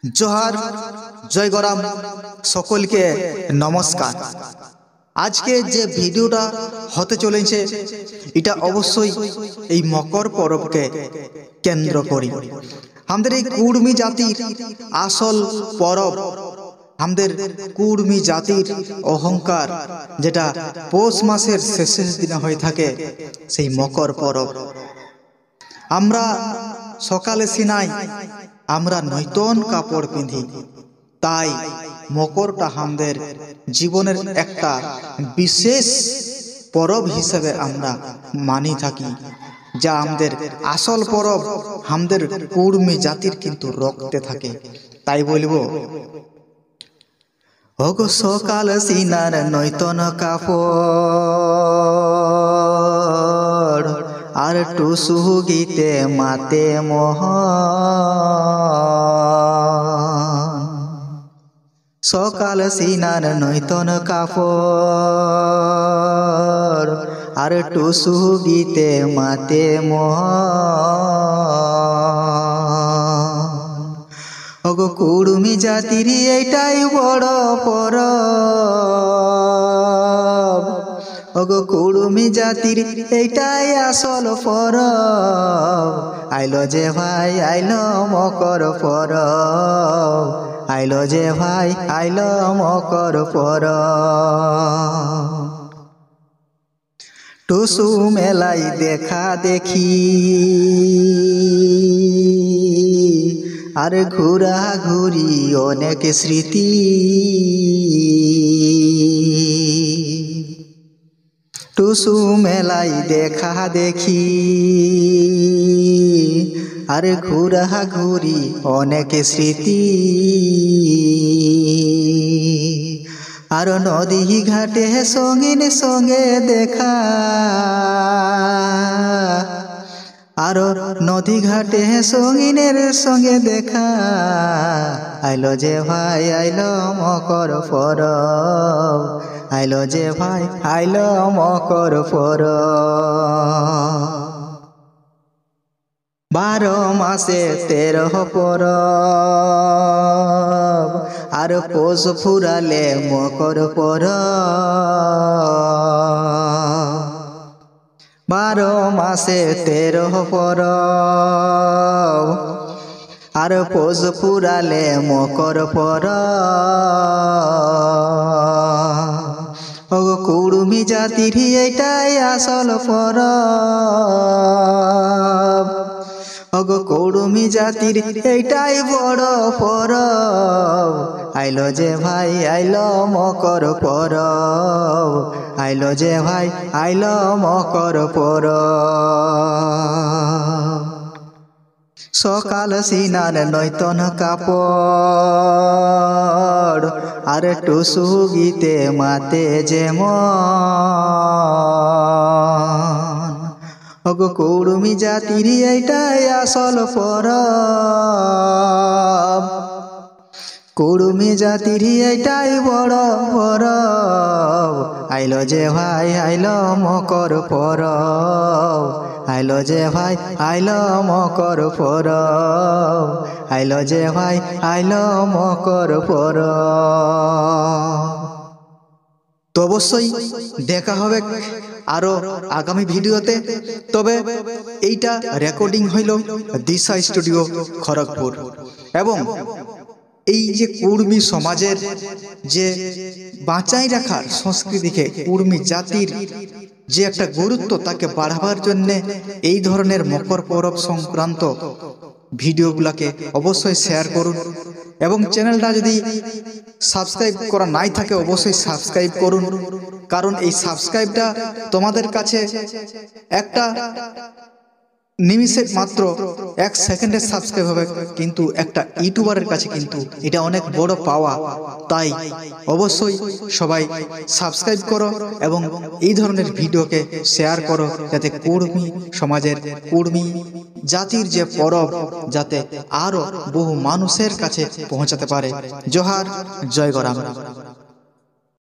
जोहार जय गराम सकलके नमस्कार। आज के जे भिडियोटा होते चलेছে এটা অবশ্যই এই মকর পরবকে কেন্দ্র করে আমাদের এই কুর্মী জাতির আসল পরব, আমাদের কুর্মী জাতির অহংকার যেটা পৌষ মাসের শেষের দিনে হয়ে থাকে সেই মকর পরব। আমরা সকালে সিনাই আমরা নতুন কাপড় পিঁধি, তাই মকরটা আমাদের জীবনের একটা বিশেষ পরব হিসেবে আমরা মানি থাকি, যা আমাদের আসল পরব আমাদের কুর্মী জাতির কিন্তু রক্তে থাকে। তাই বলবো, ওগো সকাল সিনার নতুন কাপড় আর টুসু গীতে মাতে মোহ, সকাল সিনার নতুন কাপড় আর টুসু গীতে মাতে মোহ। ওগো কুর্মী জাতির এইটাই বড় পরব, ওগো কুর্মী জাতির এইটাই আসল পরব। আইলো যে ভাই আইলো মকর পরব, আইলো যে ভাই আইলো মকর পরব। টুসু মেলাই দেখা দেখি আর ঘুরা ঘুরি অনেক স্মৃতি, টুসু মেলাই দেখা দেখি আর ঘুরা ঘুরি অনেক স্মৃতি। আর নদী ঘাটে সঙ্গিন সঙ্গে দেখা, আর নদী ঘাটে সঙ্গিনের সঙ্গে দেখা। আইলো যে ভাই আইলো মকর পরব, আইলো যে ভাই আইলো মকর পরব। 12 মাসে 13 পরব আর পৌষ ফুরালে মকর পরব। 12 মাসে 13 পরব আর পৌষ ফুরালে মকর পরব। ওগো কুর্মী জাতির এইটাই আসল পরব, ওগো কুর্মী জাতির এইটাই বড় পরব। আইলো যে ভাই আইলো মকর পরব, আইলো যে ভাই আইলো মকর পরব। সকাল সিনার নতুন কাপড় আর টুসু গীতে মাতে যেমন, ওগো কুর্মী জাতির এইটাই আসল পরব, কুর্মী জাতির এইটাই বড় পরব। আইলো যে ভাই আইলো মকর পরব, আইলো যে ভাই আইলো মকর পরব, আইলো যে ভাই আইলো মকর পরব। তো অবশ্যই দেখা হবে আরো আগামী ভিডিওতে। তবে এইটা রেকর্ডিং হইল দিশা স্টুডিও খড়গপুর, এবং এই যে কুর্মী সমাজের যে বাঁচাই রাখার সংস্কৃতিকে, কুর্মী জাতির যে একটা গুরুত্ব তাকে বাড়াবার জন্য এই ধরনের মকর পরব সংক্রান্ত ভিডিওগুলোকে অবশ্যই শেয়ার করুন, এবং চ্যানেলটা যদি সাবস্ক্রাইব করা নাই থাকে অবশ্যই সাবস্ক্রাইব করুন। কারণ এই সাবস্ক্রাইবটা তোমাদের কাছে একটা নিমিষে মাত্র 1 সেকেন্ডের সাবস্ক্রাইব হবে, কিন্তু একটা ইউটিউবারের কাছে কিন্তু এটা অনেক বড় পাওয়া। তাই অবশ্যই সবাই সাবস্ক্রাইব করো এবং এই ধরনের ভিডিওকে শেয়ার করো, যাতে কুর্মী সমাজের, কুর্মী জাতির যে পরব যাতে আরো বহু মানুষের কাছে পৌঁছাতে পারে। জোহার জয় গরাম।